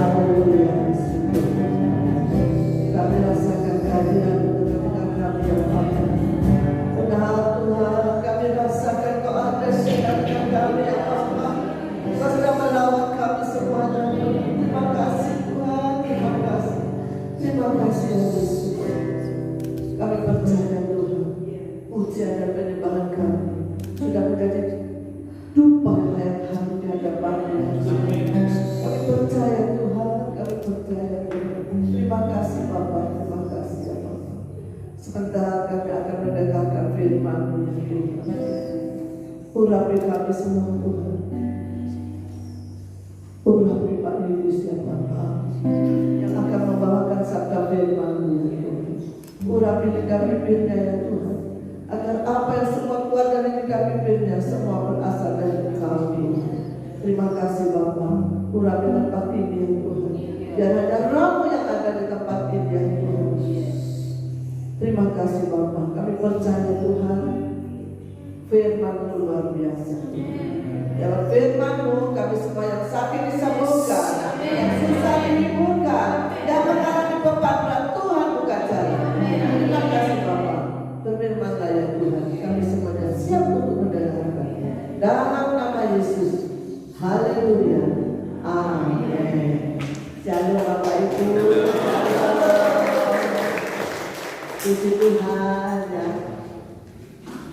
Haleluya. Kami rasakan kehadiran tengah-tengah kami ya Bapa. Benar Tuhan, kami rasakan Kau ada di tengah kami ya Bapa. Kau sudah merawat kami semuanya. Terima kasih Tuhan, terima kasih. Terima kasih ya Yesus. Kami percaya Tuhan, ujian dan penyembahan kami sudah menjadi dupa layak harum di hadapan-Mu. Kami percaya Tuhan, kami percaya Tuhan. Terima kasih Bapa, terima kasih ya Bapa. Sebentar kami akan mendengarkan firman-Mu yang Tuhan. Urapi kami semua Tuhan. Urapi Pak Yudis ya Bapa, yang akan membawakan sabda firman-Mu ya Tuhan. Urapi lidah bibirnya ya Tuhan, agar apa yang semua keluar dari lidah bibirnya semua berasal dari Kami. Terima kasih Bapa. Urapi tempat ini ya Tuhan, biar hanya Roh-Mu yang ada di tempat ini ya Tuhan. Terima kasih Bapa. Kami percaya Tuhan, firman-Mu luar biasa. Dalam firman-Mu kami semua yang sakit disembuhkan, yang susah dihiburkan, yang mengalami beban berat Tuhan buka jalan. Terima kasih Bapa. Berfirman-Lah ya Tuhan, kami semuanya siap untuk mendengarkan. Dalam nama Yesus. Haleluya. Amin. Shalom Bapak Ibu. Puji Tuhan ya.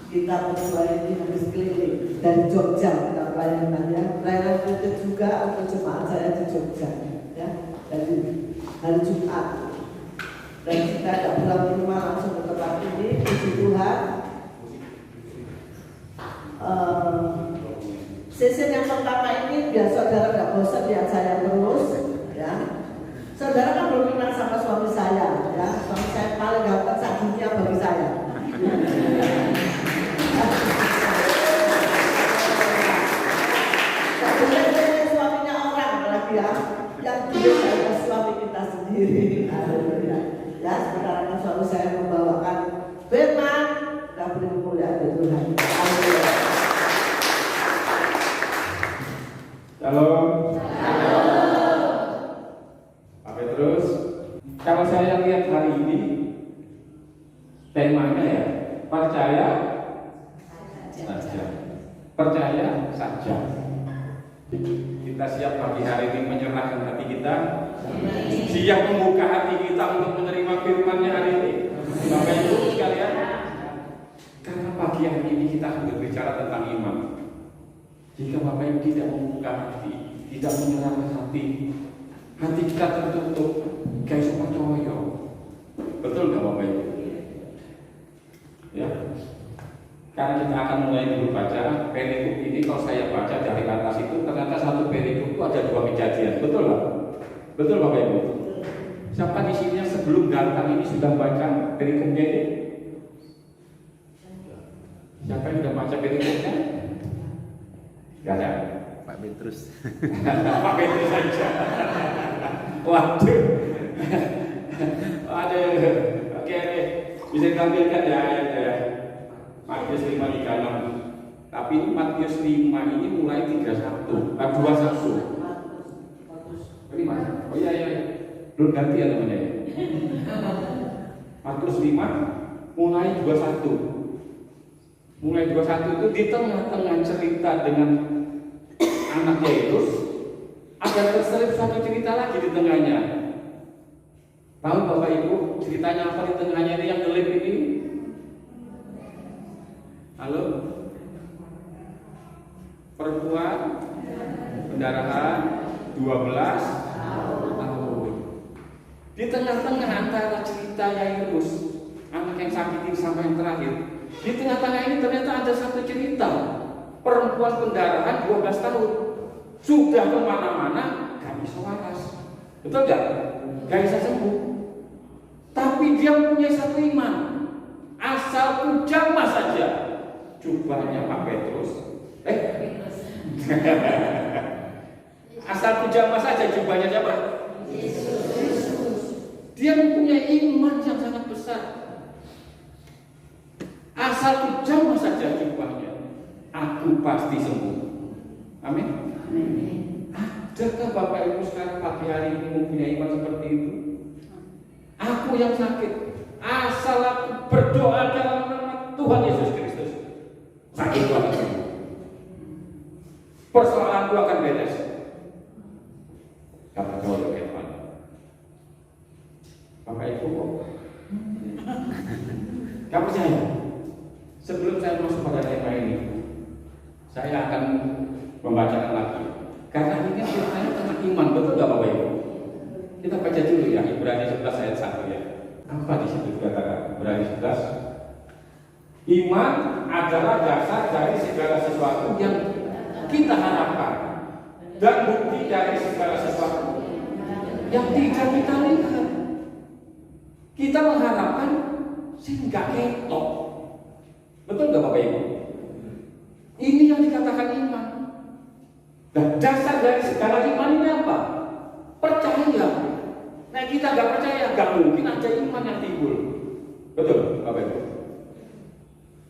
Kita berdua ini habis keliling dari Jogja kita pelayanannya. Pelayanan itu juga untuk jemaat saya di Jogja ya. Dari hari Jumat. Dan kita tidak pulang ke rumah langsung ke tempat ini. Puji Tuhan. Season yang pertama ini biar saudara tidak bosan lihat saya terus ya. Saudara kan belum kenal sama suami saya ya. Suami saya paling ganteng sak dunia bagi saya. Suaminya orang apalagi ya. Yang dia adalah suami kita sendiri. Haleluya. Ya, sekarang suami saya membawakan firman dan beri kemuliaan Tuhan. Haleluya. Halo. Pak Petrus, kalau saya lihat hari ini temanya ya percaya saja. Percaya saja. Kita siap pagi hari ini menyerahkan hati kita, siap membuka hati kita untuk menerima firman-Nya hari ini. Bapak Ibu sekalian, karena pagi hari ini kita berbicara tentang iman. Jika Bapak Ibu tidak membuka hati, tidak menyerahkan hati kita tertutup, guys, percaya. Betul nggak Bapak Ibu? Ya. Karena kita akan mulai dulu baca perikop ini. Kalau saya baca dari atas itu, ternyata satu perikop itu ada 2 kejadian. Betul nggak? Betul Bapak Ibu? Siapa di sini yang sebelum datang ini sudah baca perikopnya ini? Siapa yang sudah baca perikopnya? Gak ada. Pak Petrus. Pak Petrus saja. Waduh. Aduh. Oke. Bisa ditampilkan ya ayatnya ya. Matius 5:36. Tapi Matius 5 ini mulai 21. 21. Ini mana? Oh iya. Belum ganti ya namanya ya. Matius 5 mulai 21. Mulai 21 itu di tengah-tengah cerita dengan anaknya Yesus, ada terselip satu cerita lagi di tengahnya. Tahu Bapak Ibu ceritanya apa di tengahnya ini yang ngelip ini? Halo? Perempuan pendarahan 12 tahun. Di tengah-tengah antara cerita Yairus, anak yang sakit ini sama yang terakhir, di tengah-tengah ini ternyata ada satu cerita. Perempuan pendarahan 12 tahun sudah kemana-mana gak bisa waras. Betul gak? Gak bisa sembuh. Tapi dia punya satu iman. Asal ku jamah saja jubahnya Pak Petrus. Asal ku jamah saja jubahnya siapa? Yesus. Dia mempunyai iman yang sangat besar. Asal ku jamah saja jubahnya, aku pasti sembuh. Amin. Adakah Bapak Ibu sekarang pagi hari ini mempunyai iman seperti itu? Aku yang sakit, asal aku berdoa dalam nama Tuhan Yesus Kristus, sakit itu akan sembuh. Persoalanku akan beres. Gak percaya oleh Tuhan. Bapak Ibu kok gak percaya? Sebelum saya masuk pada tema ini, saya akan membacakan lagi. Karena ini ceritanya tentang iman, betul gak Bapak Ibu? Kita baca dulu ya, Ibrani 11 ayat 1 ya. Apa di situ dikatakan? Ibrani 11. Iman adalah dasar dari segala sesuatu yang kita harapkan dan bukti dari segala sesuatu yang tidak kita lihat. Kita mengharapkan sehingga ketok. Betul gak Bapak Ibu? Ini yang dikatakan iman. Dan dasar dari segala iman ini apa? Percaya. Nah kita gak percaya, gak mungkin ada iman yang timbul. Betul Bapak Ibu?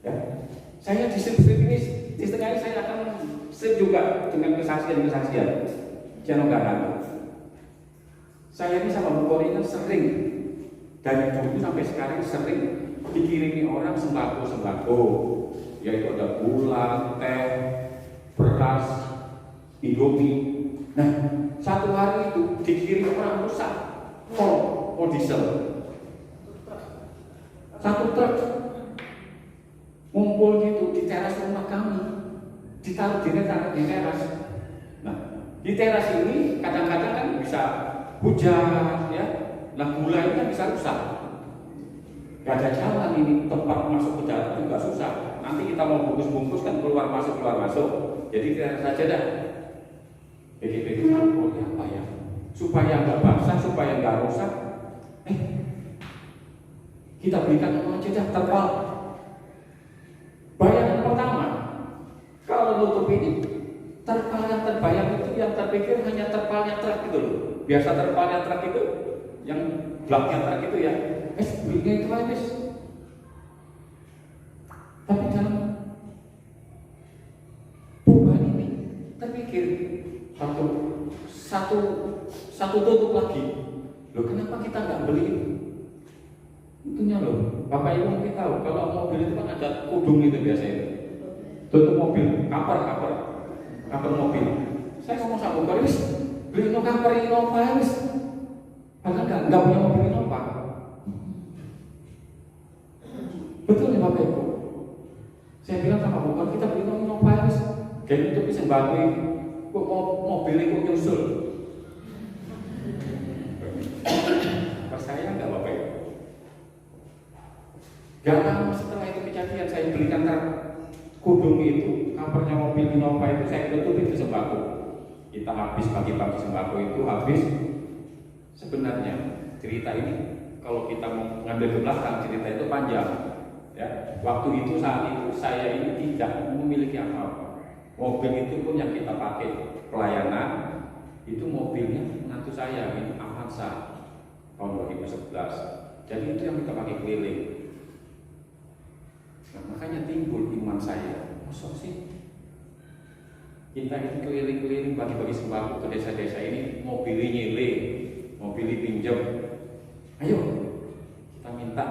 Ya. Saya di ini di setengah ini saya akan juga dengan kesaksian-kesaksian. Jangan garang. Saya ini sama Bu Kori kan sering dari dulu sampai sekarang sering dikirimi orang sembako, yaitu ada gula, teh, beras, Indomie. Nah, satu hari itu dikirim orang rusak, mau diesel, satu truk ngumpul gitu di teras rumah kami, ditaruh di teras. Nah, di teras ini kadang-kadang kan bisa hujan, ya. Nah, gula ini kan bisa rusak. Gak ada jalan ini, tempat masuk ke dalam juga susah. Nanti kita mau bungkus-bungkus kan keluar masuk. Jadi teras saja dah. Jadi apa ya? Supaya nggak basah, supaya nggak rusak. Kita berikan nama aja dah, terpal. Bayangan pertama, kalau nutup ini terpal yang terbayang itu yang terpikir hanya terpalnya truk gitu loh. Biasa terpalnya truk itu yang belakangnya truk itu ya. Belinya itu aja. Tapi dalam perubahan ini terpikir satu tutup lagi. Loh kenapa kita nggak beli itunya loh? Bapak Ibu mungkin tahu kalau mobil itu kan ada kudung itu biasanya. Tutup mobil, cover mobil. Saya ngomong sama Bapak wis beli cover Innova wis. Padahal nggak punya mobil Innova. Betul ya Bapak Ibu. Saya bilang sama Bapak kita beli Innova wis. Jadi itu bisa bantu kok mobil itu nyusul. Percaya nggak Bapak Ibu? Gak lama setelah itu kejadian saya belikan kudung itu, covernya mobil Innova itu saya tutupin ke sembako. Kita habis pagi-pagi sembako itu habis. Sebenarnya cerita ini kalau kita mau ngambil ke belakang cerita itu panjang. Ya, waktu itu saat itu saya ini tidak memiliki apa-apa. Mobil itu pun yang kita pakai pelayanan itu mobilnya menantu saya ini Avanza tahun 2011. Jadi itu yang kita pakai keliling. Nah, makanya timbul iman saya. Masa sih kita ini keliling-keliling bagi-bagi sembako ke desa-desa ini, mobilnya nyile, mobilnya pinjam. Ayo kita minta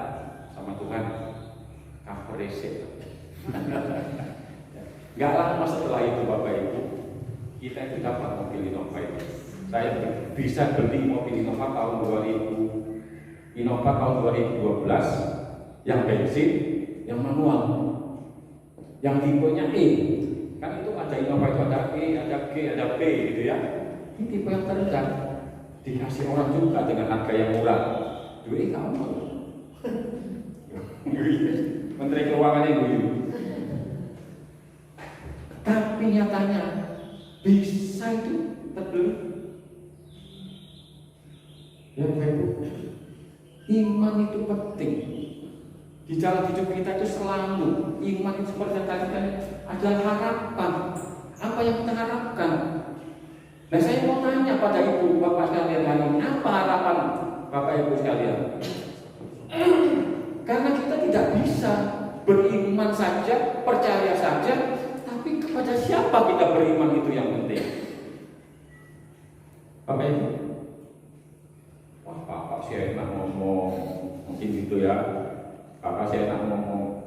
sama Tuhan cover resep. Gak lama setelah itu Bapak Ibu, kita itu dapat mobil Innova itu. Saya bisa beli mobil Innova tahun 2000, Innova tahun 2012 yang bensin, yang manual, yang tipenya E. Kan itu ada Innova itu ada E, ada G, ada B gitu ya. Ini tipe yang terendah, dikasih orang juga dengan harga yang murah. Duit kamu, Menteri Keuangan yang guyu. Tapi nyatanya bisa itu terbeli. Ya Bapak Ibu, iman itu penting. Di dalam hidup kita itu selalu iman itu seperti yang tadi kan adalah harapan. Apa yang kita harapkan? Nah saya mau tanya pada ibu bapak sekalian hari ini, apa harapan bapak ibu sekalian? Karena kita tidak bisa beriman saja, percaya saja, tapi kepada siapa kita beriman itu yang penting. Bapak Ibu, wah Bapak sih enak ngomong, mungkin gitu ya. Bapak sih enak ngomong.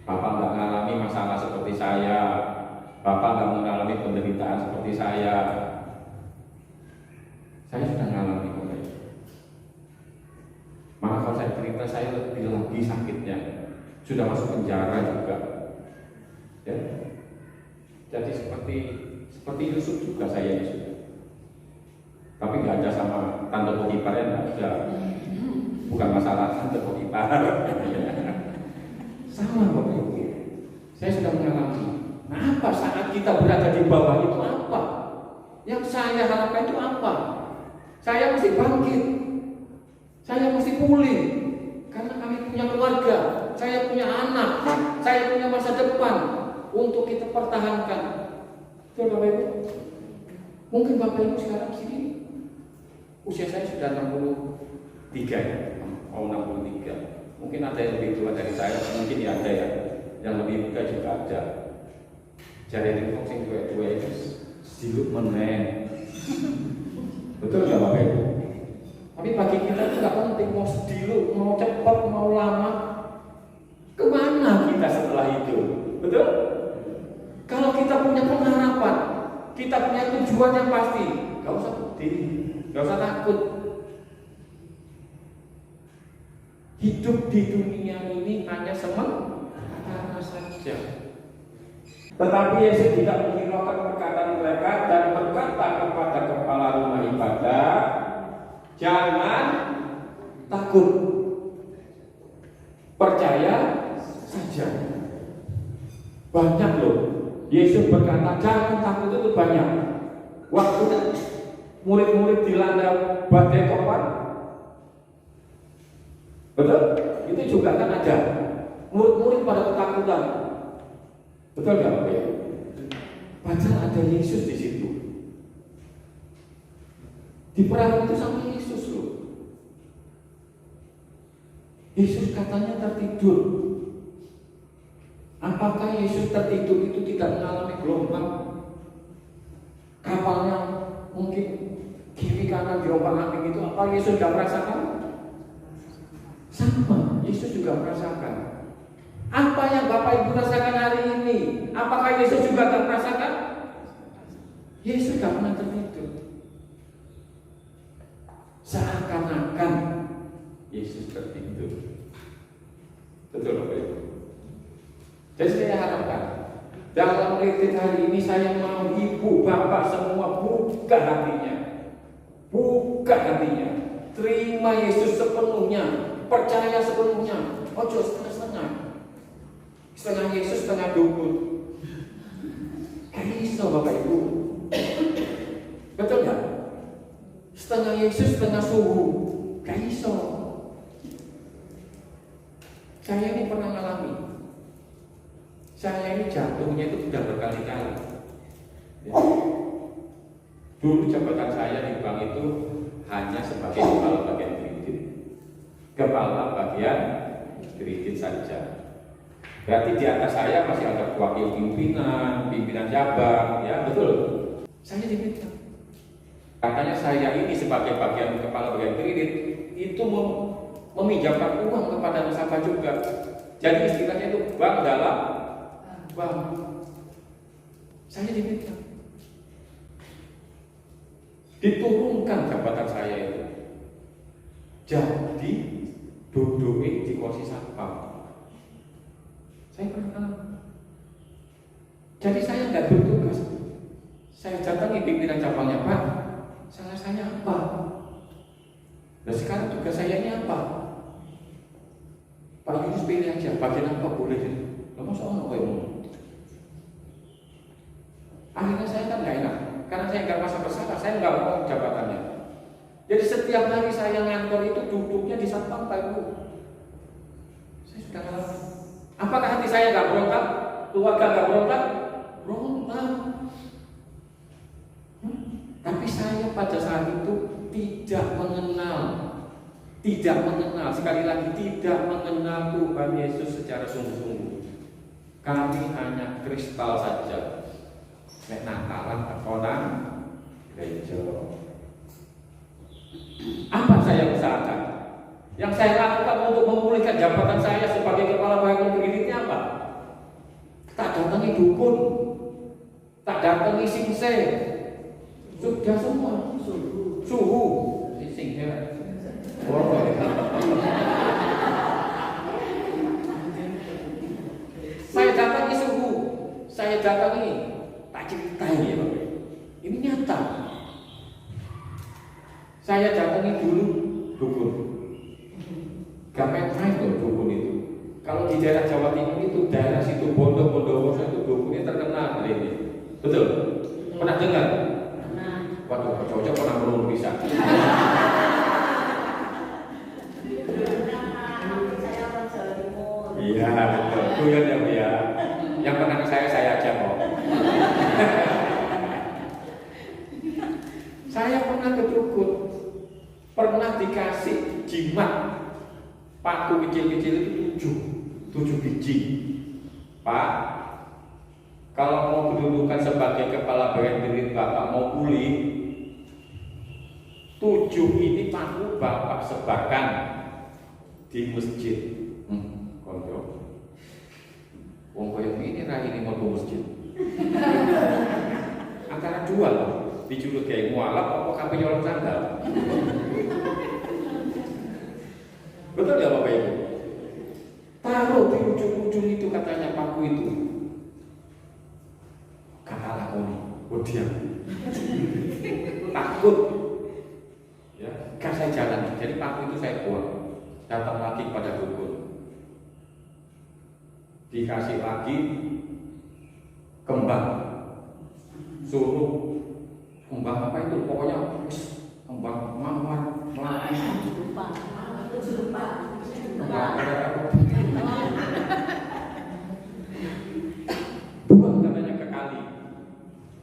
Bapak nggak mengalami masalah seperti saya. Bapak nggak mengalami penderitaan seperti saya. Saya sudah mengalami Bapak Ibu. Maka kalau saya cerita, saya lebih lagi sakitnya. Sudah masuk penjara juga. Ya. Jadi seperti Yusuf juga saya Yusuf. Tapi nggak ada sama tante Potiparnya, nggak ada. Bukan masalah tante Potipar. Sama Bapak Ibu. Saya sudah mengalami. Nah, apa saat kita berada di bawah itu apa? Yang saya harapkan itu apa? Saya mesti bangkit. Saya mesti pulih. Karena kami punya keluarga. Saya punya anak. Saya punya masa depan untuk kita pertahankan. Betul Bapak Ibu? Mungkin Bapak Ibu sekarang sini usia saya sudah 63 ya, mau 63. Mungkin ada yang lebih tua dari saya, mungkin ya ada ya, yang lebih muda juga ada. Jadi ini fungsi tua itu silup meneng. Betul nggak Bapak Ibu? Tapi bagi kita itu nggak penting mau sedilu, mau cepat, mau lama. Kemana kita setelah itu? Betul? Kalau kita punya pengharapan, kita punya tujuan yang pasti, nggak usah sedih, nggak usah takut. Hidup di dunia ini hanya sementara saja. Tetapi Yesus tidak menghiraukan perkataan mereka dan berkata kepada kepala rumah ibadah, jangan takut, percaya saja. Banyak loh. Yesus berkata jangan takut itu banyak. Waktu murid-murid dilanda badai topan, betul? Itu juga kan ada. Murid-murid pada ketakutan. Betul nggak Bapak Ibu? Padahal ada Yesus di situ. Di perahu itu sama Yesus loh. Yesus katanya tertidur. Apakah Yesus tertidur itu tidak mengalami gelombang? Kapalnya mungkin kiri kanan gelombang-ambing itu, apa Yesus tidak merasakan? Sama, Yesus juga merasakan. Apa yang Bapak Ibu rasakan hari ini, apakah Yesus juga tidak merasakan? Yesus tidak pernah tertidur. Seakan-akan Yesus tertidur. Betul Bapak Ibu? Jadi saya harapkan dalam retreat hari ini saya mau ibu bapak semua buka hatinya, terima Yesus sepenuhnya, percaya sepenuhnya, ojo setengah-setengah, setengah Yesus setengah dukun. Kayak iso Bapak Ibu, betul nggak? Setengah Yesus setengah suhu, kayak iso. Saya ini pernah mengalami. Saya ini jatuhnya itu sudah berkali-kali. Ya. Dulu jabatan saya di bank itu hanya sebagai kepala bagian kredit saja. Berarti di atas saya masih ada wakil pimpinan cabang, ya betul. Saya diminta. Katanya saya ini sebagai kepala bagian kredit itu meminjamkan uang kepada nasabah juga. Jadi istilahnya itu bank dalam bank. Saya diminta diturunkan jabatan saya itu jadi duduknya di kursi satpam. Saya pernah. Jadi saya nggak bertugas. Saya datangi pimpinan cabangnya, Pak, salah saya apa? Nah sekarang tugas saya ini apa? Pak Yunus pilih aja, bagian apa boleh? Lama soal apa yang akhirnya saya kan nggak enak, karena saya nggak merasa bersalah, saya nggak mau jabatannya. Jadi setiap hari saya ngantor itu duduknya di satpam Pak Ibu. Saya sudah ngalamin. Apakah hati saya nggak berontak? Keluarga nggak berontak? Berontak. Tapi saya pada saat itu tidak mengenal, sekali lagi tidak mengenal Tuhan Yesus secara sungguh-sungguh. Kami hanya kristal saja. Nek Natalan tekonan gereja. Apa saya usahakan? Yang saya lakukan untuk memulihkan jabatan saya sebagai kepala bagian kreditnya apa? Tak datangi dukun, tak datangi singse, sudah semua suhu singse. Saya datangi suhu, saya datangi, tak ceritain ya Bapak. Ini nyata. Saya datangi dulu dukun. Gak main-main loh dukun itu. Kalau di daerah Jawa Timur itu, daerah situ Bondowoso itu dukunnya terkenal hari ini. Betul? Pernah dengar? Pernah. Waduh, cocok pernah belum bisa. Iya, betul. Guyon ya Bu ya. Yang pernah ke saya aja kok. Saya pernah ke dukun, pernah dikasih jimat paku kecil-kecil itu 7 biji. Pak, kalau mau kedudukan sebagai kepala bagian kredit Bapak mau pulih, 7 ini paku Bapak sebarkan di masjid. Konco, wong koyo ini ra ini mau ke masjid. Antara dua loh, dijuluk kayak mualaf apa kabeh nyolong sandal. Betul ya Bapak Ibu? Taruh di ujung-ujung itu katanya paku itu. Kata lakoni, diam. Takut. Ya, kan saya jalan. Jadi paku itu saya buang. Datang lagi pada dukun. Dikasih lagi kembang. Suruh kembang apa itu? Pokoknya kembang mawar, melayu. Buang katanya ke kali.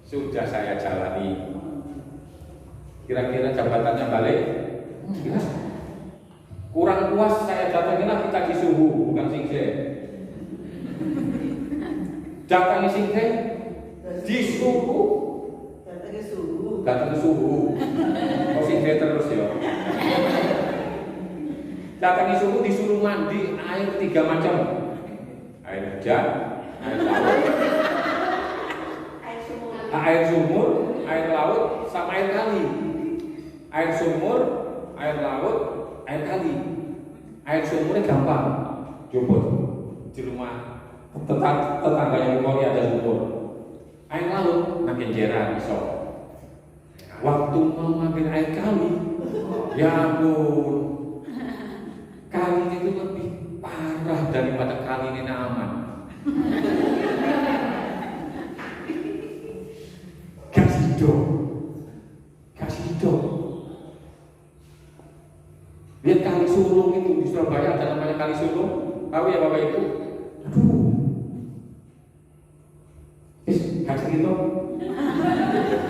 Sudah saya jalani. Kira-kira jabatannya balik? Ya. Kurang puas saya datangi lagi tadi suhu, bukan singse. Datangi singse, disuruh. Datangi suhu. Oh singse terus ya. Datangi suhu disuruh mandi air 3 macam. Air hujan, air laut, air sumur, air laut, sama air kali. Air sumur, air laut, air kali. Air sumurnya gampang, juput di rumah tetangganya Mukori ada sumur. Air laut makin jeran iso. Waktu mau ngambil air kali, ya ampun, kali itu lebih parah daripada kali ini aman. Kasih dong. Lihat kali Sulung itu di Surabaya ada namanya kali Sulung. Tahu ya Bapak Ibu? Aduh. Kasih gitu.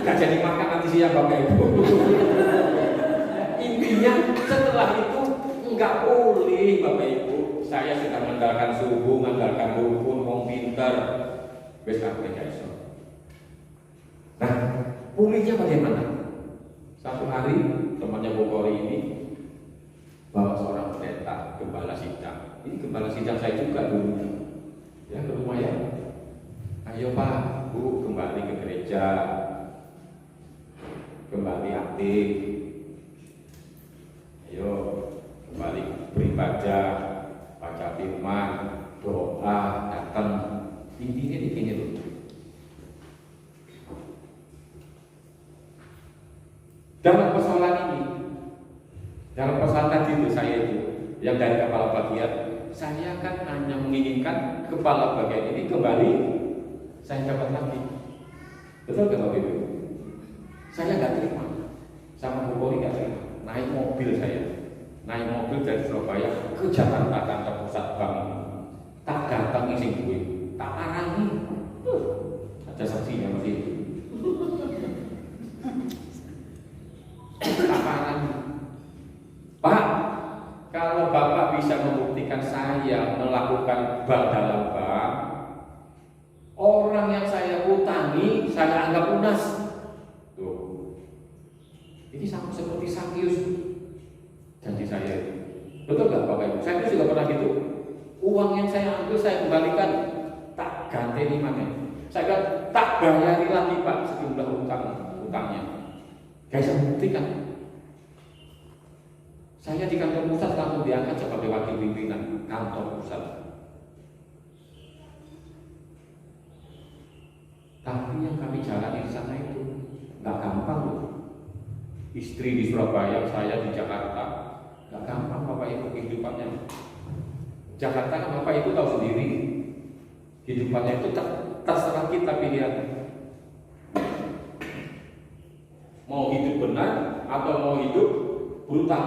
Gak jadi makan nanti siang Bapak Ibu. Intinya setelah itu enggak boleh Bapak Ibu. Saya sudah mengandalkan subuh, mengandalkan dukun, wong pinter. Wes kabeh gak iso. Nah, pulihnya bagaimana? Satu hari temannya Bokori ini bawa seorang pendeta, gembala sidang. Ini gembala sidang saya juga dulu. Ya ke rumah ya. Ayo Pak, Bu, kembali ke gereja, kembali aktif. Ayo kembali beribadah, baca firman, doa, datang. Intinya di sini loh. Dalam persoalan ini, dalam persoalan tadi itu saya itu yang dari kepala bagian, saya kan hanya menginginkan kepala bagian ini kembali saya dapat lagi. Betul nggak Bapak Ibu? Saya nggak terima, sama Bu Poli nggak terima. Naik mobil dari Surabaya ke Jakarta kantor pusat bank. Tak datang isi gue, tak arahi. Ada saksinya masih. Tak arahi. Pak, kalau Bapak bisa membuktikan saya melakukan bank dalam bank, orang yang saya utangi saya anggap lunas. Tuh, seperti Sakyus janji saya. Betul nggak Bapak Ibu? Sakyus juga pernah gitu. Uang yang saya ambil saya kembalikan, tak ganti mana. Saya tak bayari lagi Pak sejumlah utangnya. Guys, saya buktikan. Saya di kantor pusat langsung diangkat sebagai wakil pimpinan kantor pusat. Tapi yang kami jalani di sana itu nggak gampang loh. Istri di Surabaya, saya di Jakarta, nggak gampang Bapak Ibu kehidupannya. Jakarta kan Bapak Ibu tahu sendiri, kehidupannya itu terserah kita pilihan. Mau hidup benar atau mau hidup brutal.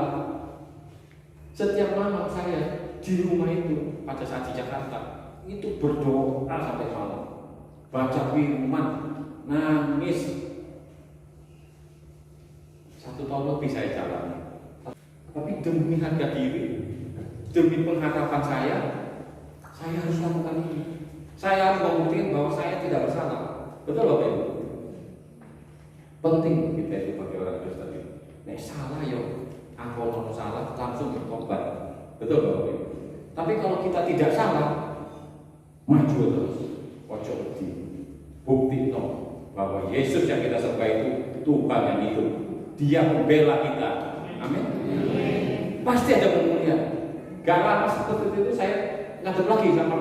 Setiap malam saya di rumah itu pada saat di Jakarta itu berdoa sampai malam, baca firman, nangis. 1 tahun lebih saya jalani. Tapi demi harga diri, demi pengharapan saya harus lakukan ini. Saya harus membuktikan bahwa saya tidak bersalah. Betul Bapak Ibu? Penting kita itu bagi orang Kristen itu. Nek salah yo, aku mau salah langsung bertobat. Betul Bapak Ibu? Tapi kalau kita tidak salah, maju terus. Ojo bukti. Bukti toh bahwa Yesus yang kita sembah itu Tuhan yang hidup. Dia membela kita. Amin. Pasti ada pemulihan. Gak lama seperti itu saya ngadep lagi sama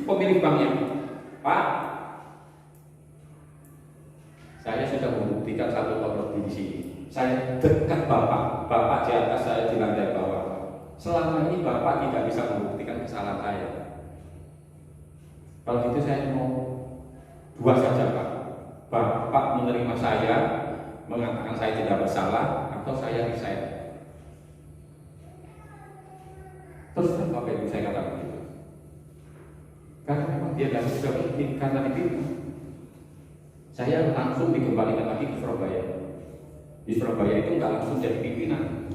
pemilik banknya. Pak, saya sudah membuktikan 1 tahun lebih di sini. Saya dekat Bapak di atas, saya di lantai bawah. Selama ini Bapak tidak bisa membuktikan kesalahan saya. Kalau gitu saya mau 2 saja Pak. Bapak menerima saya, mengatakan saya tidak bersalah, atau saya resign. Terus Bapak Ibu saya katakan begitu. Karena memang dia tidak bisa mungkin karena ditipu. Saya langsung dikembalikan lagi ke Surabaya. Di Surabaya itu nggak langsung jadi pimpinan.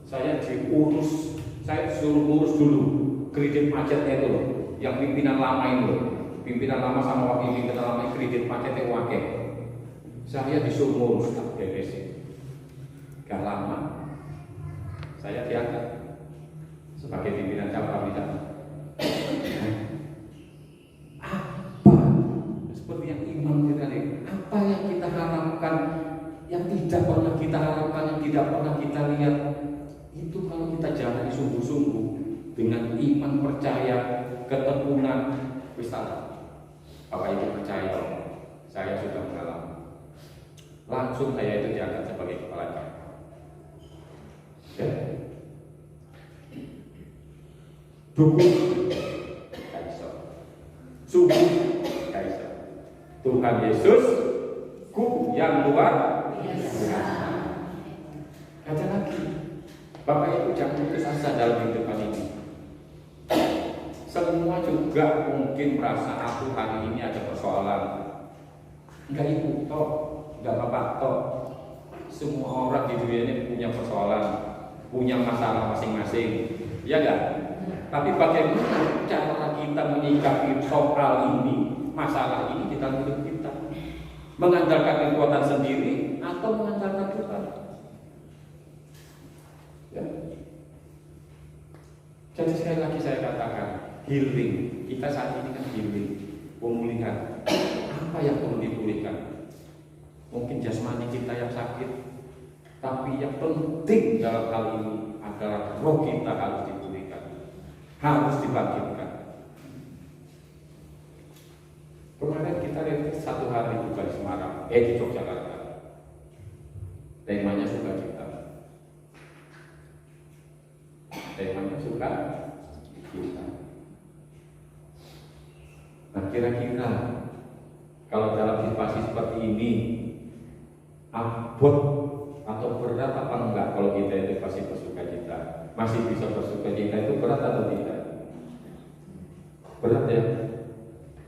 Saya diurus, saya suruh ngurus dulu kredit macetnya itu loh, yang pimpinan lama itu loh. Pimpinan lama sama wakil pimpinan lama kredit macetnya wakil. Saya disuruh ngurus tak beresin. Gak lama saya diangkat sebagai pimpinan cabang di sana. Apa seperti yang Imam tadi? Apa yang kita harapkan, yang tidak pernah kita harapkan, yang tidak pernah kita lihat, itu kalau kita jalani sungguh-sungguh dengan iman, percaya, ketekunan, wisata. Bapak Ibu percaya, saya sudah mengalami. Langsung saya itu diangkat sebagai kepala cabang. Ya. Dukung Kaiser, subuh Kaiser. Tuhan Yesus ku yang luar biasa. Ada lagi, Bapak Ibu jangan putus asa dalam kehidupan ini. Semua juga mungkin merasa aku hari ini ada persoalan. Enggak Ibu, toh, enggak Bapak, toh. Semua orang di dunia ini punya persoalan, punya masalah masing-masing, ya enggak? Tapi bagaimana cara kita menyikapi soal ini, masalah ini di dalam hidup kita? Mengandalkan kekuatan sendiri atau mengandalkan Tuhan? Ya. Jadi sekali lagi saya katakan, healing. Kita saat ini kan healing, pemulihan. Apa yang perlu dipulihkan? Mungkin jasmani kita yang sakit, tapi yang penting dalam hal ini adalah roh kita harus dipulihkan, harus dibangkitkan. Kemarin kita retreat 1 hari juga di Semarang, di Yogyakarta. Temanya sukacita. Temanya sukacita. Nah kira-kira kalau dalam situasi seperti ini, abot atau berat apa enggak kalau kita itu pasti bersukacita? Masih bisa bersukacita itu berat atau tidak? Berat ya?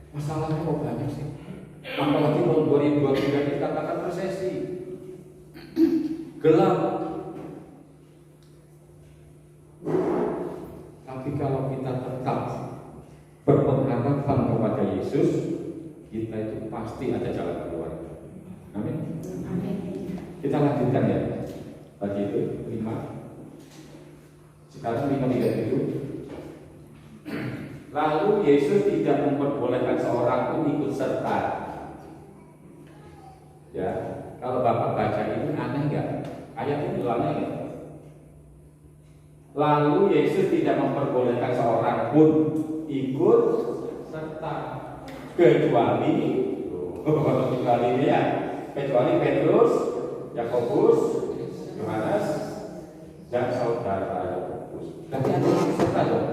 Masalahnya kok banyak sih? Apalagi tahun 2023 dikatakan resesi, gelap. Tapi kalau kita tetap berpengharapan kepada Yesus, kita itu pasti ada jalan keluar. Amin. Kita lanjutkan ya. Tadi itu 5. Sekarang 5:37. Lalu Yesus tidak memperbolehkan seorang pun ikut serta. Ya, kalau Bapak baca ini aneh nggak? Ayat itu aneh nggak? Lalu Yesus tidak memperbolehkan seorang pun ikut serta, kecuali ya, kecuali Petrus, Yakobus, Yohanes, dan saudara Yakobus. Tapi ada yang serta dong.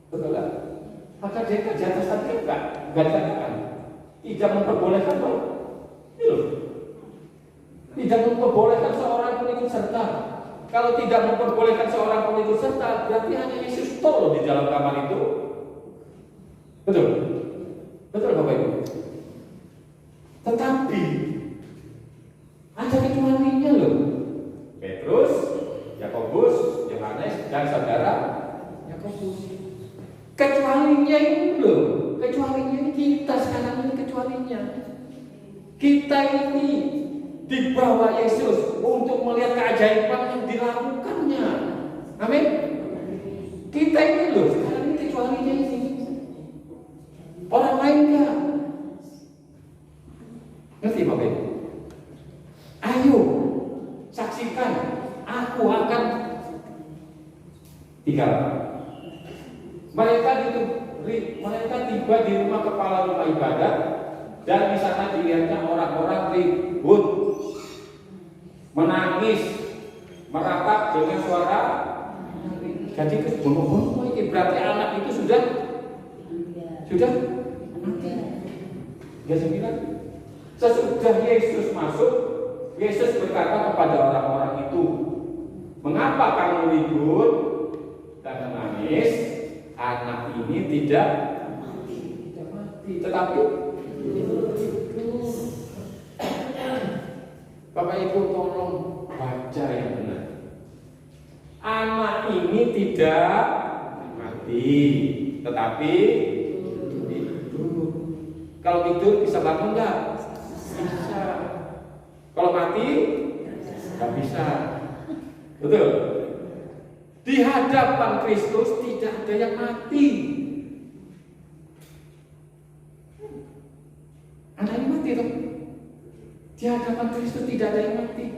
Betul kan? Maka dia kerja atas tadi enggak dikatakan tidak memperbolehkan dong. Itu tidak memperbolehkan seorang pun ikut serta. Kalau tidak memperbolehkan seorang pun ikut serta, berarti hanya Yesus toh di dalam kamar itu. Betul? Betul Bapak Ibu? Tetapi ada kecualinya loh. Petrus, Yakobus, Yohanes, dan saudara Yakobus. Kecualinya itu loh. Kecualinya ini kita sekarang ini kecualinya. Kita ini dibawa Yesus untuk melihat keajaiban yang dilakukannya. Amin. Kita ini loh sekarang ini kecualinya ini. Orang lain enggak. Ngerti Bapak Ibu? Ayo saksikan, aku akan tinggal. Mereka tiba di rumah kepala rumah ibadat, dan di sana dilihatnya orang-orang ribut, menangis, meratap dengan suara. Jadi kebunuh-bunuh ini berarti anak itu sudah mati. Ya 9. Sesudah Yesus masuk, Yesus berkata kepada orang-orang itu, mengapa kamu ribut dan menangis? Anak ini tidak mati, tetapi Bapak Ibu tolong baca yang benar. Anak ini tidak mati, tetapi tidur. Kalau tidur bisa bangun nggak? Bisa. Kalau mati nggak bisa. Betul. Di hadapan Kristus tidak ada yang mati. Anak ini mati tuh. Di hadapan Kristus tidak ada yang mati.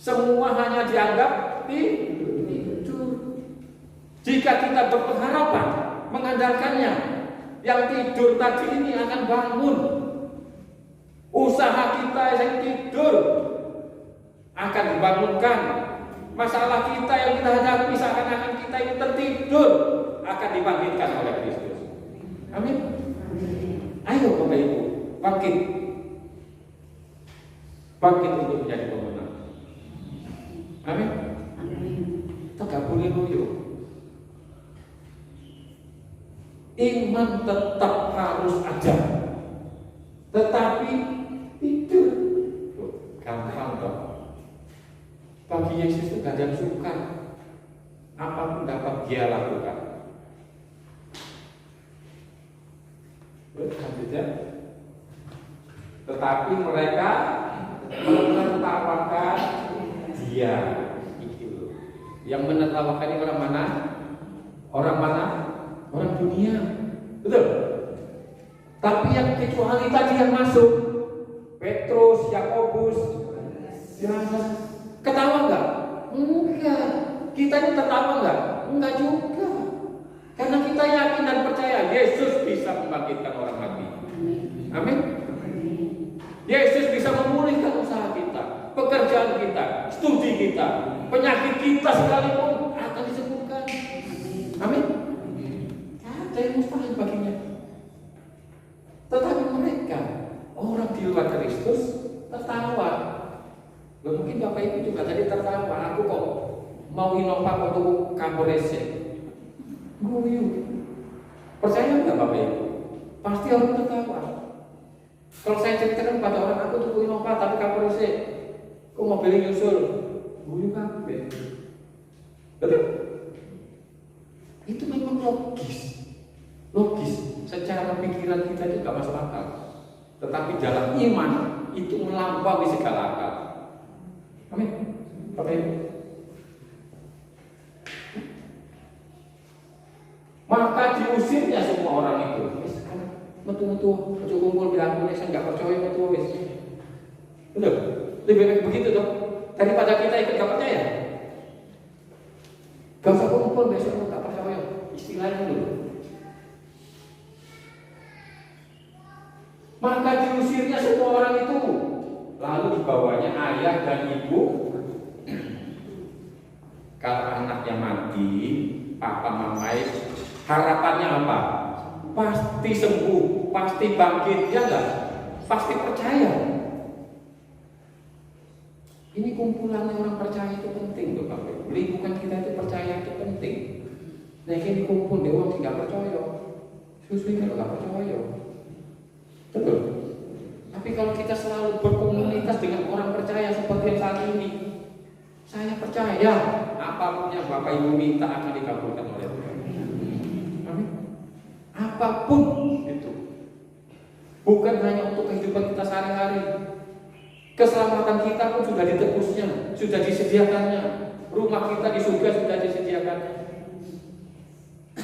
Semua hanya dianggap tidur. Jika kita berpengharapan mengandalkannya, yang tidur tadi ini akan bangun. Usaha kita yang tidur akan dibangunkan. Masalah kita yang kita hadapi seakan-akan kita ini tertidur akan dibangkitkan oleh Kristus. Amin. Ayo Bapak Ibu, bangkit untuk menjadi pemenang. Amin. Tegak boleh loyo. Iman tetap harus ada, tetapi tidur gampang toh. Bagi Yesus itu gak ada yang suka. Apapun dapat dia lakukan. Selanjutnya, tetapi mereka menertawakan dia. Yang menertawakan ini orang mana? Orang mana? Orang dunia. Betul. Tapi yang kecuali tadi yang masuk, Petrus, Yakobus, Yohanes, ketawa enggak? Enggak. Kita ini tertawa enggak? Enggak juga. Karena kita yakin dan percaya Yesus bisa membangkitkan orang mati. Amin. Yesus bisa memulihkan usaha kita, pekerjaan kita, studi kita, penyakit kita sekalipun akan disembuhkan. Amin. Ada yang mustahil baginya. Tetapi mereka, orang di luar Kristus, tertawa. Loh, mungkin Bapak Ibu juga tadi tertawa. Aku kok mau inovasi untuk kamporese. Guyu. Percaya nggak Bapak Ibu? Pasti orang tertawa. Kalau saya ceritakan pada orang aku tuh inovasi tapi kamporese, kok mobilnya nyusul, guyu kan? Betul? Itu memang logis. Secara pikiran kita itu nggak masuk akal. Tetapi dalam iman itu melampaui segala akal. Amin. Bapak Ibu. Maka diusirnya semua orang itu. Metu-metu, ojo kumpul bilang saya nggak percaya metu wis. Betul. Lebih baik begitu dong. Daripada kita ikut gak percaya. Gak usah kumpul besok gak percaya. Istilahnya dulu. Maka diusirnya semua orang itu. Lalu dibawanya ayah dan ibu. Kalau anaknya mati, papa mamai, harapannya apa? Pasti sembuh, pasti bangkit, ya enggak? Pasti percaya. Ini kumpulannya orang percaya itu penting loh Bapak Ibu. Lingkungan kita itu percaya itu penting. Nah ini kumpul dia orang tidak percaya. Susui kalau nggak percaya. Betul. Tapi kalau kita selalu berkomunitas dengan orang percaya seperti yang saat ini, saya percaya apapun yang Bapak Ibu minta akan dikabulkan oleh Tuhan. Amin. Apapun itu. Bukan hanya untuk kehidupan kita sehari-hari. Keselamatan kita pun sudah ditebusnya, sudah disediakannya. Rumah kita di surga sudah disediakannya.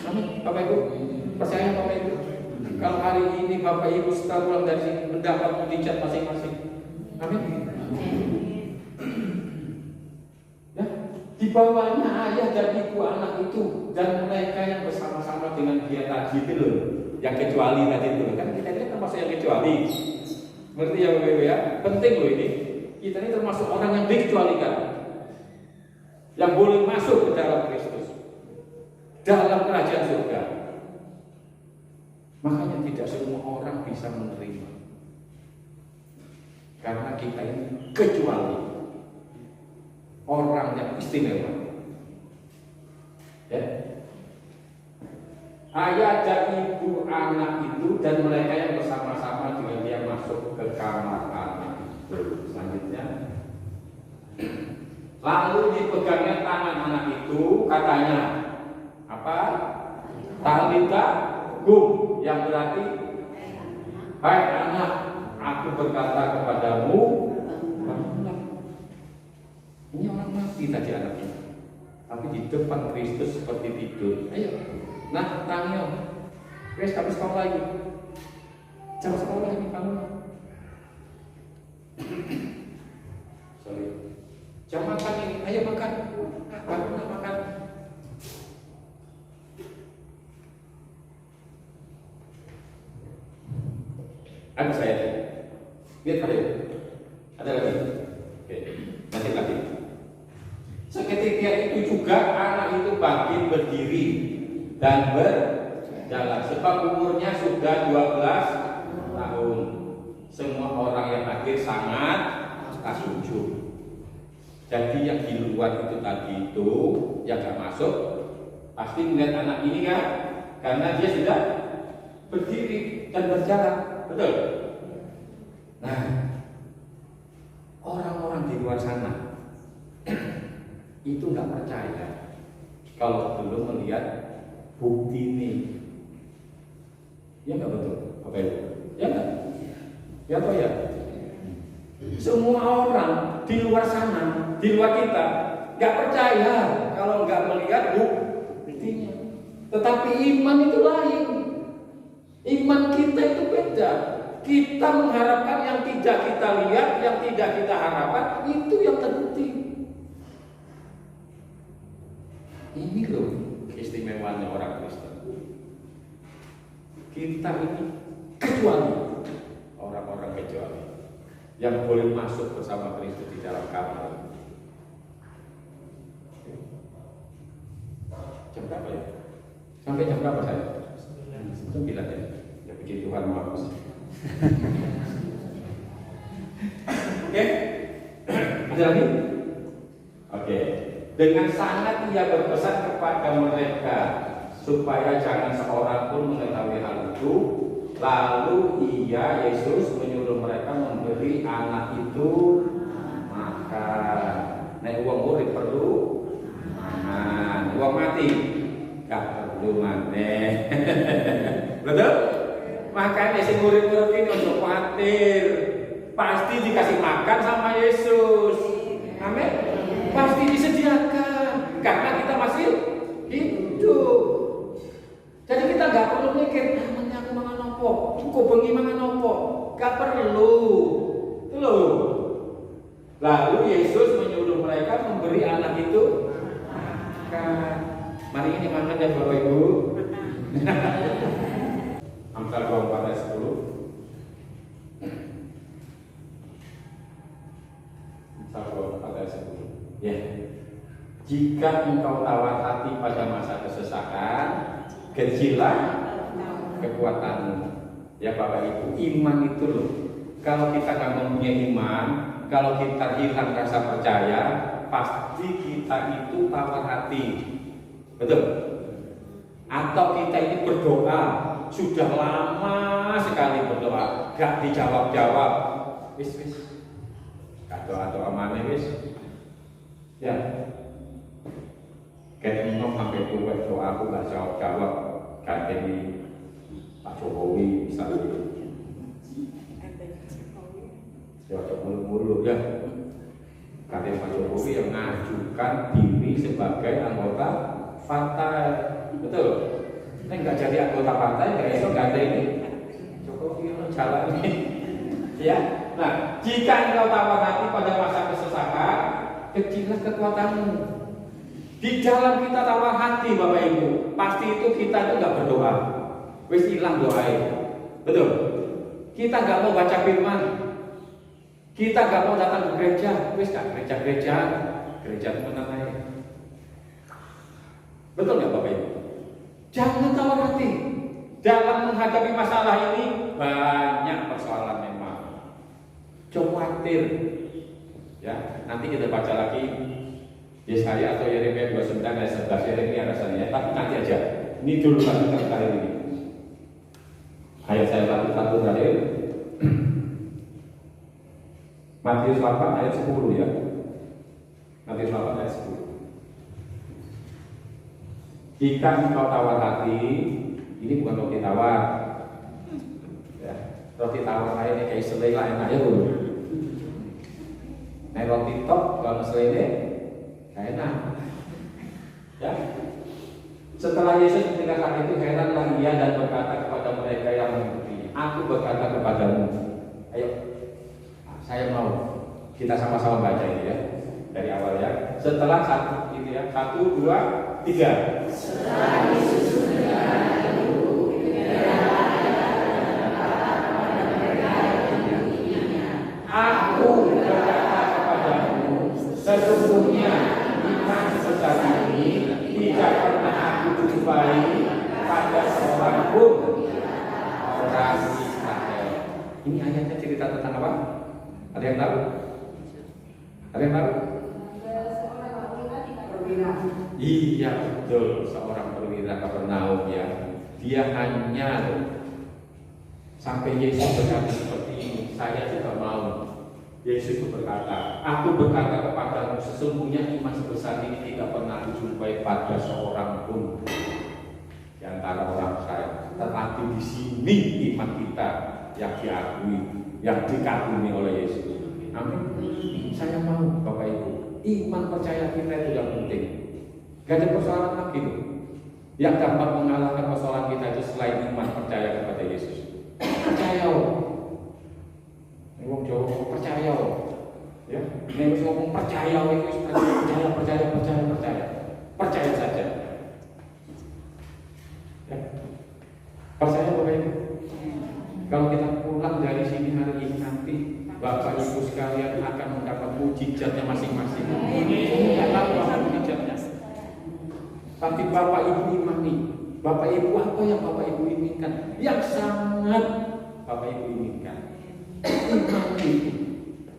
Amin. Bapak Ibu, percaya Bapak Ibu? Kalau hari ini Bapak Ibu setelah pulang dari sini mendapat mujizat masing-masing. Amin. Ya, di bawahnya ayah dan ibu anak itu dan mereka yang bersama-sama dengan dia tadi itu loh, yang kecuali tadi itu kan kita ini termasuk yang kecuali. Ngerti ya Bapak Ibu ya? Penting loh ini. Kita ini termasuk orang yang dikecualikan, yang boleh masuk ke dalam Kristus, dalam kerajaan surga. Makanya tidak semua orang bisa menerima, karena kita ini kecuali orang yang istimewa. Ya. Ayah dan ibu anak itu dan mereka yang bersama-sama dengan dia masuk ke kamar anak itu. Selanjutnya, lalu dipegangnya tangan anak itu, katanya apa? Talita gum, yang berarti hai anak, aku berkata kepadamu, bangunlah. Ini orang mati tadi anaknya, tapi di depan Kristus seperti tidur. Ayo. Nah, tangyo, wes kami sekolah lagi, jam sekolah lagi kamu. Sorry, jam makan ini, ayo makan, bangunlah makan. Ada saya, lihat ada lagi, oke, nanti lagi. Seketika itu juga anak itu bangkit berdiri dan berjalan, sebab umurnya sudah 12 tahun. Semua orang yang hadir sangat takjub. Jadi yang di luar itu tadi itu yang gak masuk pasti melihat anak ini kan, karena dia sudah berdiri dan berjalan, betul? Nah, orang-orang di luar sana itu gak percaya kalau belum melihat bukti ini. Ya nggak betul, Bapak Ibu? Ya nggak? Ya apa ya? Semua orang di luar sana, di luar kita, nggak percaya kalau nggak melihat buktinya. Tetapi iman itu lain. Iman kita itu beda. Kita mengharapkan yang tidak kita lihat, yang tidak kita harapkan, itu yang terbukti. Ini loh keistimewaan orang Kristen. Kita ini kecuali orang-orang kecuali yang boleh masuk bersama Kristus di dalam kamar. Jam berapa ya? Sampai jam berapa saya? 9 ya. Ya bikin Tuhan maaf. Oke? Ada lagi? Oke. Dengan sangat ia berpesan kepada mereka supaya jangan seorang pun mengetahui hal itu. Lalu ia, Yesus, menyuruh mereka memberi anak itu makan. Nek uang murid perlu makan, uang mati gak perlu maneh. Betul? Makanya si murid-murid ini ojo khawatir, pasti dikasih makan sama Yesus. Amin. Lalu Yesus menyuruh mereka memberi anak itu makan. Mari ini makan ya Bapak Ibu. Amsal 24 ayat 10. Amsal 24 ayat 10. Ya. Jika engkau tawar hati pada masa kesesakan, kecillah kekuatanmu. Ya Bapak Ibu, iman itu loh. Kalau kita nggak mempunyai iman, kalau kita hilang rasa percaya, pasti kita itu tawar hati. Betul? Atau kita ini berdoa, sudah lama sekali berdoa, gak dijawab-jawab. Wis. Gak doa-doa mana wis. Ya. Kayak ngomong sampai tua doa aku gak jawab-jawab. Kayak ini Pak Jokowi misalnya. Ya mulu-mulu ya. Kayak Pak Jokowi yang mengajukan diri sebagai anggota partai, betul? Ini nggak jadi anggota partai, nggak esok nggak ada ini. Jokowi jalan ini, ya. Nah, jika engkau tawar hati pada masa kesesakan, kecillah kekuatanmu. Di dalam kita tawar hati, Bapak Ibu, pasti itu kita itu nggak berdoa, wis hilang doain, betul? Kita nggak mau baca firman, kita nggak mau datang ke gereja, wis nggak gereja itu namanya. Betul nggak Bapak Ibu? Jangan tawar hati. Dalam menghadapi masalah ini banyak persoalan memang. Khawatir. Ya, nanti kita baca lagi Yesaya atau Yeremia 29 ayat 11. Yeremia rasanya, tapi nanti aja. Ini dulu kita kali ini. Ayat saya satu terakhir. Matius 8 ayat 10 ya. Matius 8 ayat 10. Jika engkau tawar hati, ini bukan roti tawar, ya, roti tawar lainnya kayak selai lain aja loh. Nah roti top kalau selai kayak enak, ya. Setelah Yesus meninggalkan itu, heranlah ia dan berkata kepada mereka yang mengikutinya, aku berkata kepadamu, ayo, saya mau kita sama-sama baca ini ya dari awal ya. Setelah satu gitu ya, 1, 2, 3. Setelah Yesus meninggalkan itu, aku berkata kepadamu, sesungguhnya iman sebesar ini tidak pernah aku jumpai pada seorang pun orang Israel. Ini ayatnya cerita tentang apa? Ada yang tahu? Ada yang tahu? Iya betul, seorang perwira Kapernaum ya. Dia hanya sampai Yesus berkata seperti ini, saya juga mau. Yesus itu berkata, aku berkata kepadamu, sesungguhnya iman sebesar ini tidak pernah dijumpai pada seorang pun di antara orang saya. Tetapi di sini iman kita yang diakui, yang dikagumi oleh Yesus. Amin. Saya mau Bapak Ibu, iman percaya kita itu yang penting. Gak ada persoalan lagi loh. Yang dapat mengalahkan persoalan kita itu selain iman percaya kepada Yesus. Percaya ngomong Jawa percaya ya. Nek ngomong percaya itu percaya saja. Ya. Percaya Bapak Ibu. Kalau kita pulang dari sini hari ini nanti Bapak Ibu sekalian akan mendapat mujizatnya masing-masing. Ini tahu apa mujizatnya. Tapi Bapak Ibu imani, Bapak Ibu apa yang Bapak Ibu inginkan, yang sangat Bapak Ibu inginkan, imani.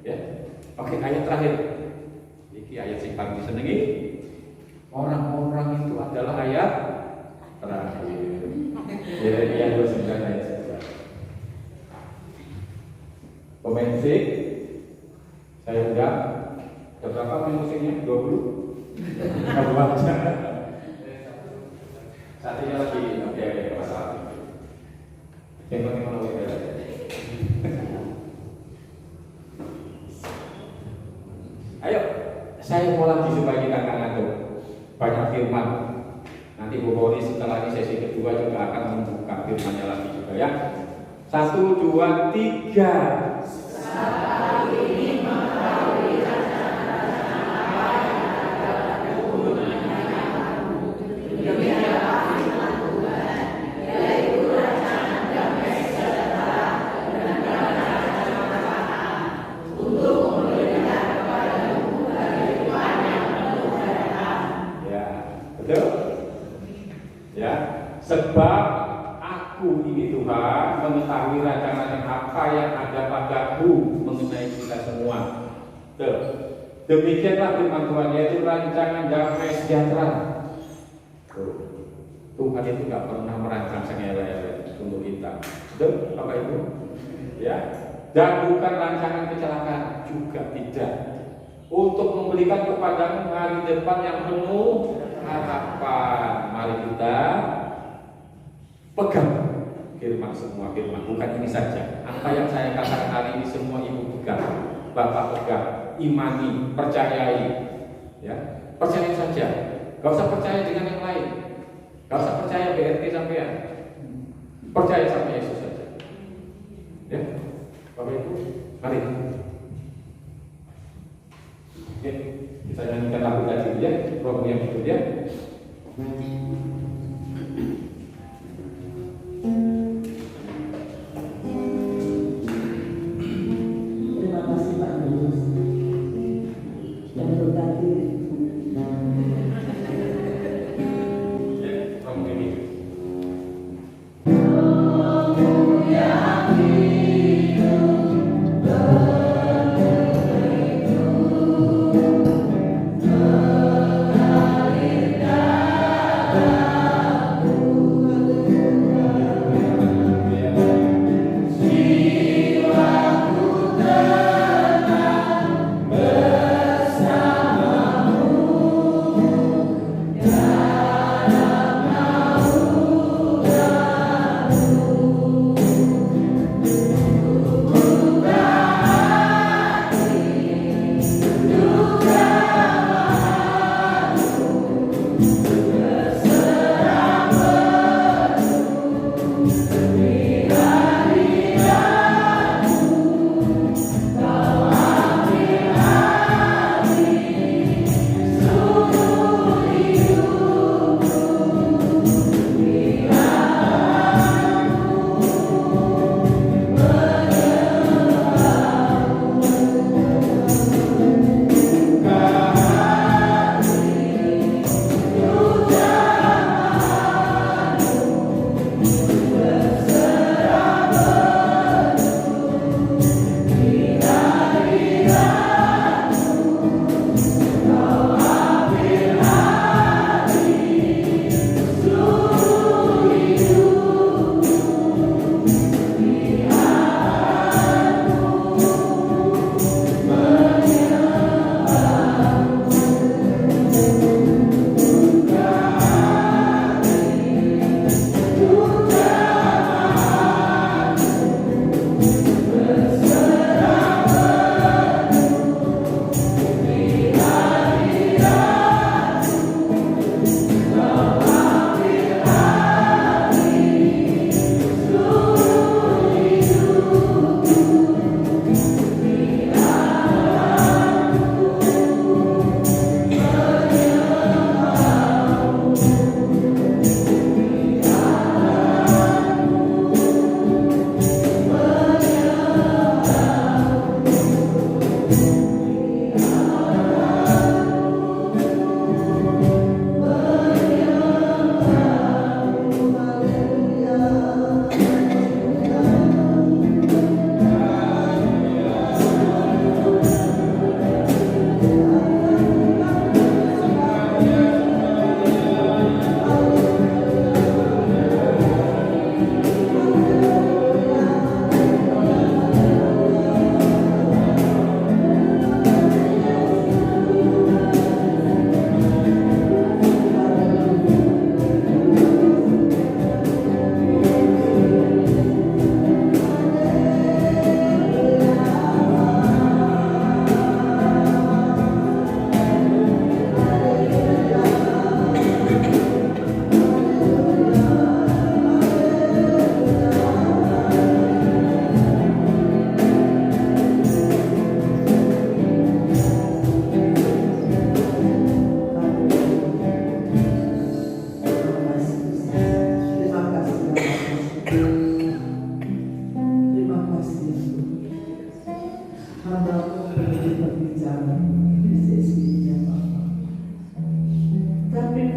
Ya, oke ayat terakhir. Ini ayat yang paling disenangi. Orang-orang itu adalah ayat terakhir. Yeremia 29 ayat 11. Pemain musik, saya undang. Ada berapa pemain musiknya? 20. Kamu baca. Satunya lagi, oke, masalah. Yang penting mana kita? Ayo, saya mau lagi supaya kita akan ngantuk. Banyak firman. Nanti Bu Boni setelah ini sesi kedua juga akan membuka firmannya lagi juga ya. 1, 2, 3. saat ini mengetahui Sebab aku ini Tuhan mengetahui rancangan apa yang ada padaku mengenai kita semua. Demikianlah firman Tuhan, yaitu rancangan damai sejahtera. Tuhan itu nggak pernah merancang sengele-ele untuk kita. Betul, Bapak Ibu? Ya. Dan bukan rancangan kecelakaan juga tidak. Untuk memberikan kepadamu hari depan yang penuh harapan. Mari kita pegang firman, semua firman, bukan ini saja. Apa yang saya katakan hari ini semua Ibu pegang, Bapak pegang, imani, percayai, ya, percaya saja. Gak usah percaya dengan yang lain, gak usah percaya BRT sampean, percaya sama Yesus saja. Ya, Bapak Ibu, mari. Oke, kita nyanyikan lagu tadi ya, program yang berikutnya. Terima kasih Pak Yunus yang berkati. Ya, program ini.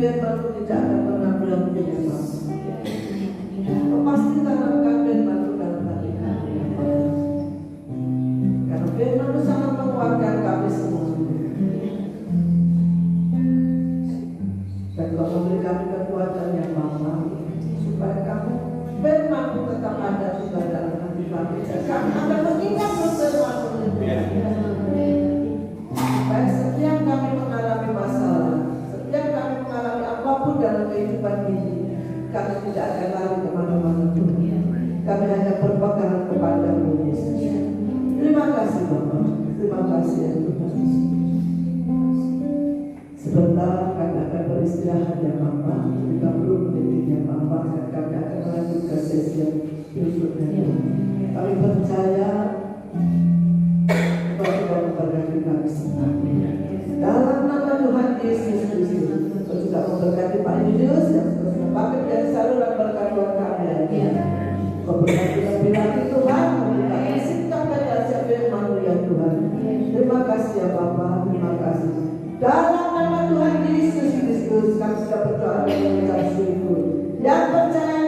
firman-Mu tidak akan pernah berhenti ya Bapa. Kau pasti tanamkan firman-Mu dalam hati kami ya Bapa. Karena firman-Mu sangat menguatkan kami semua. Dan Kau memberi kami kekuatan yang Bapa, supaya kamu firman-Mu tetap ada juga dalam hati kami. Dan kami akan mengingat firman-Mu. Supaya setiap kami mengalami masalah, setiap kami mengalami apapun dalam kehidupan ini, kami tidak akan lari kemana-mana Tuhan. Kami hanya berpegang kepada-Mu Yesus. Terima kasih Bapa, terima kasih ya Tuhan. Sebentar kami akan beristirahat ya Bapa, 30 menit ya Bapa, dan kami akan melanjutkan sesi yang berikutnya. Kami percaya bahwa Tuhan memberkati kami semua. Dalam nama Tuhan Yesus Kristus, Kau juga memberkati Pak Yunus yang terus memakai dan saluran berkat Tuhan kami. Kau berkati lebih lagi Tuhan, memberkati sikap dan rahasia firman-Mu ya Tuhan. Terima kasih ya Bapa, terima kasih. Dalam nama Tuhan Yesus Kristus, kami sudah berdoa dan mengucap syukur. Yang percaya